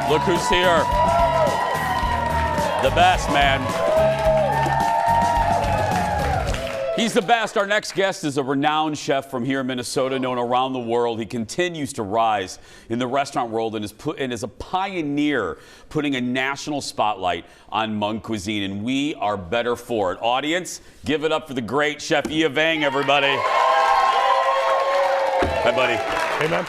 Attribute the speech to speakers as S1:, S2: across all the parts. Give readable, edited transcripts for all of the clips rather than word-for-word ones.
S1: Look who's here. The best, man. He's the best. Our next guest is a renowned chef from here in Minnesota, known around the world. He continues to rise in the restaurant world and is a pioneer, putting a national spotlight on Hmong cuisine, and we are better for it. Audience, give it up for the great Chef Yia Vang, everybody. Hi, buddy.
S2: Hey, man.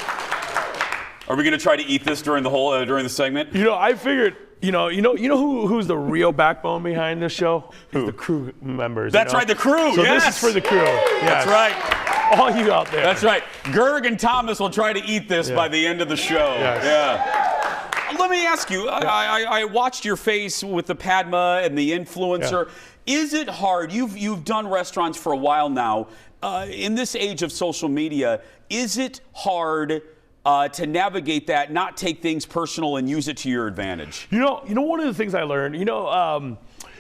S1: Are we going to try to eat this during the whole during the segment?
S2: You know, I figured. You know who's the real backbone behind this show?
S1: Who?
S2: The crew members.
S1: That's right, the crew.
S2: So
S1: yes.
S2: This is for the crew. Yes.
S1: That's right.
S2: All you out there.
S1: That's right. Gerg and Thomas will try to eat this by the end of the show.
S2: Yes.
S1: Yeah. Let me ask you. I watched your face with the Padma and the influencer. Yeah. Is it hard? You've done restaurants for a while now. In this age of social media, is it hard to navigate that, not take things personal and use it to your advantage?
S2: You know, one of the things I learned, you know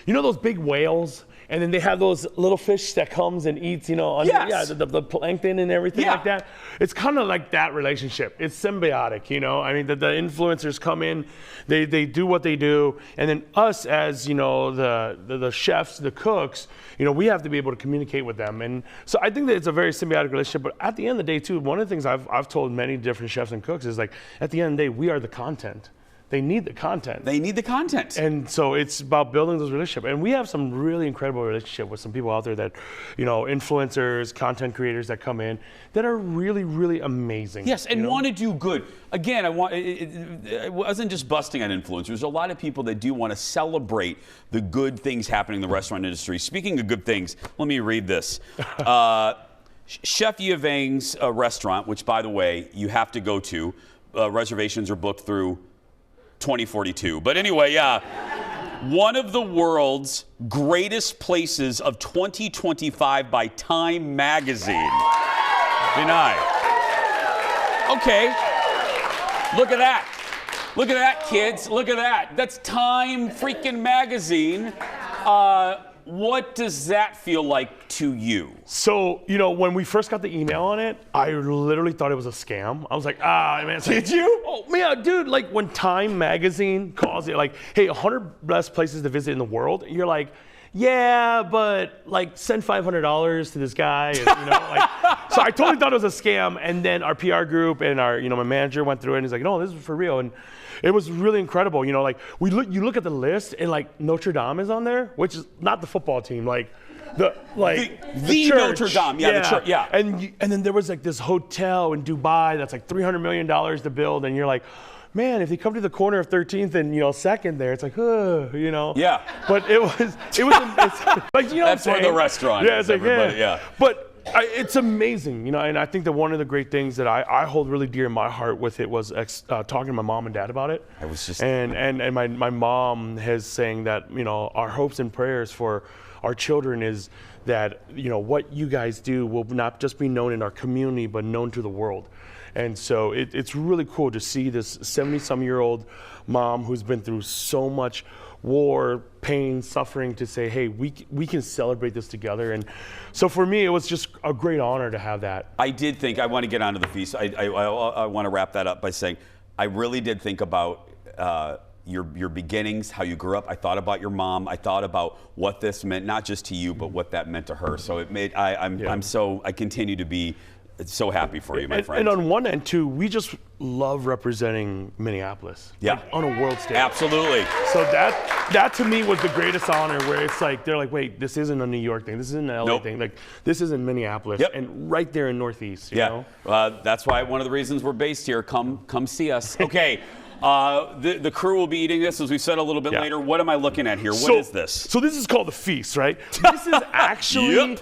S2: those big whales, and then they have those little fish that comes and eats,
S1: Yes.
S2: the plankton and everything like that. It's kind of like that relationship. It's symbiotic, I mean, the influencers come in, they do what they do, and then us as, the chefs, the cooks, we have to be able to communicate with them. And so I think that it's a very symbiotic relationship, but at the end of the day too, one of the things I've told many different chefs and cooks is like, at the end of the day, we are the content. They need the content.
S1: They need the content.
S2: And so it's about building those relationships. And we have some really incredible relationship with some people out there that, influencers, content creators that come in that are really, really amazing.
S1: Yes, and want to do good. Again, it wasn't just busting on influencers. There's a lot of people that do want to celebrate the good things happening in the restaurant industry. Speaking of good things, let me read this. Chef Yia Vang's restaurant, which, by the way, you have to go to. Reservations are booked through 2042. But anyway, one of the world's greatest places of 2025 by Time Magazine. Vinai. Okay. Look at that. Look at that, kids. Look at that. That's Time freaking Magazine. What does that feel like to you?
S2: So, when we first got the email on it, I literally thought it was a scam. I was like, man.
S1: Did you?
S2: Oh, yeah, dude, like when Time Magazine calls it like, hey, 100 best places to visit in the world, you're like, yeah, but like send $500 to this guy. And, so I totally thought it was a scam. And then our PR group and our, my manager went through it and he's like, no, this is for real. And it was really incredible. You look at the list and like Notre Dame is on there, which is not the football team, the church.
S1: Notre Dame, the church,
S2: And then there was like this hotel in Dubai that's like $300 million to build, and you're like, man, if they come to the corner of 13th and 2nd there, it's like,
S1: Yeah.
S2: But it was it's like
S1: that's where the restaurant is.
S2: It's like,
S1: everybody.
S2: But it's amazing, and I think that one of the great things that I hold really dear in my heart with it was talking to my mom and dad about it.
S1: I was just
S2: and my mom has saying that our hopes and prayers for our children is that what you guys do will not just be known in our community but known to the world. And so it's really cool to see this 70-some-year-old mom who's been through so much war, pain, suffering to say, hey, we can celebrate this together. And so for me, it was just a great honor to have that.
S1: I did think, I want to get onto the feast. I want to wrap that up by saying, I really did think about your beginnings, how you grew up. I thought about your mom. I thought about what this meant, not just to you, but what that meant to her. So it made, I continue to be so happy for you, my friend.
S2: And on one end, too, we just love representing Minneapolis.
S1: Yeah.
S2: Like, on a world stage.
S1: Absolutely.
S2: So that to me was the greatest honor, where it's like, they're like, wait, this isn't a New York thing. This isn't an LA thing. Like, this is in Minneapolis.
S1: Yep.
S2: And right there in Northeast, you know?
S1: That's why one of the reasons we're based here. Come see us. Okay. The crew will be eating this, as we said a little bit later. What am I looking at here? What is this?
S2: So this is called the feast, right? This is actually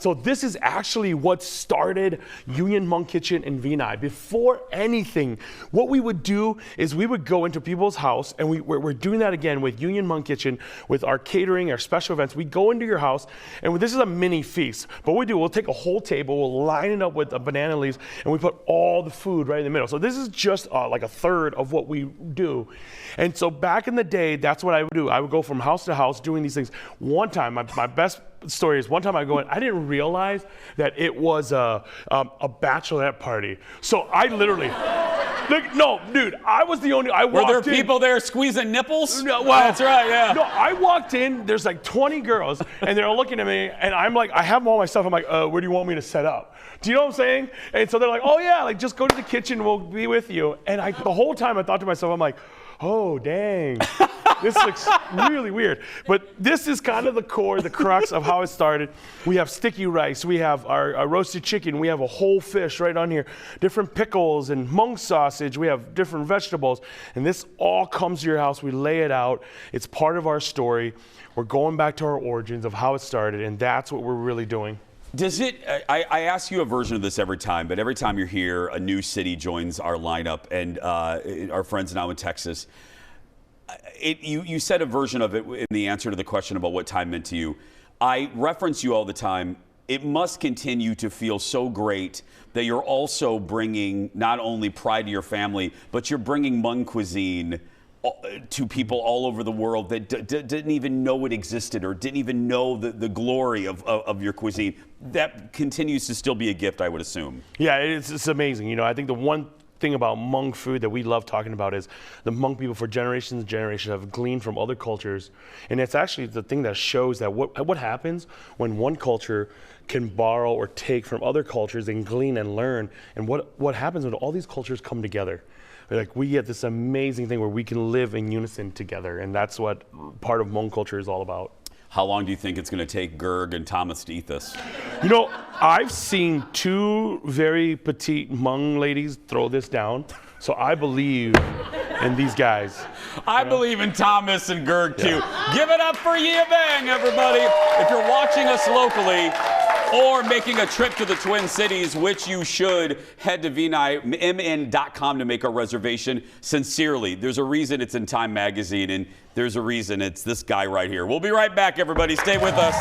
S2: so this is actually what started Union Hmong Kitchen in Vinai. Before anything, what we would do is we would go into people's house, and we're doing that again with Union Hmong Kitchen, with our catering, our special events. We go into your house, and this is a mini feast. But what we do, we'll take a whole table, we'll line it up with banana leaves, and we put all the food right in the middle. So this is just like a third of what we do. And so back in the day, that's what I would do. I would go from house to house doing these things. One time, my best story is one time I go in, I didn't realize that it was a bachelorette party. So I literally, Like, no, dude, I was the only.
S1: Were there people there squeezing nipples?
S2: No, well,
S1: that's right, yeah.
S2: No, I walked in, there's like 20 girls, and they're looking at me, and I'm like, I have all my stuff. I'm like, where do you want me to set up? Do you know what I'm saying? And so they're like, oh yeah, like just go to the kitchen, we'll be with you. And the whole time I thought to myself, I'm like, oh, dang. This looks really weird. But this is kind of the core, the crux of how it started. We have sticky rice, we have our roasted chicken, we have a whole fish right on here, different pickles and Hmong sausage, we have different vegetables. And this all comes to your house, we lay it out. It's part of our story. We're going back to our origins of how it started, and that's what we're really doing.
S1: Does it, I ask you a version of this every time, but every time you're here, a new city joins our lineup, and our friends now in Texas. You said a version of it in the answer to the question about what time meant to you. I reference you all the time. It must continue to feel so great that you're also bringing not only pride to your family, but you're bringing Hmong cuisine to people all over the world that didn't even know it existed or didn't even know the glory of your cuisine. That continues to still be a gift, I would assume.
S2: Yeah, it's amazing. You know, I think the one thing about Hmong food that we love talking about is the Hmong people for generations and generations have gleaned from other cultures, and it's actually the thing that shows that what happens when one culture can borrow or take from other cultures and glean and learn, and what happens when all these cultures come together. Like, we get this amazing thing where we can live in unison together, and that's what part of Hmong culture is all about.
S1: How long do you think it's going to take Gerg and Thomas to eat this?
S2: You know, I've seen two very petite Hmong ladies throw this down, so I believe in these guys.
S1: I believe in Thomas and Gerg too. Yeah. Give it up for Yia Vang, everybody. If you're watching us locally or making a trip to the Twin Cities, which you should, head to Vinai.mn.com to make a reservation. Sincerely, there's a reason it's in Time Magazine, and there's a reason it's this guy right here. We'll be right back, everybody. Stay with us.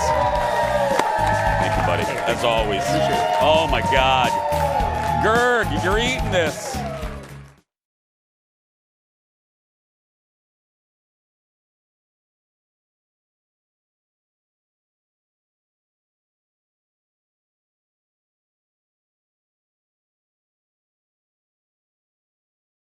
S1: Thank you, buddy, as always. Oh, my God. Gerg, you're eating this.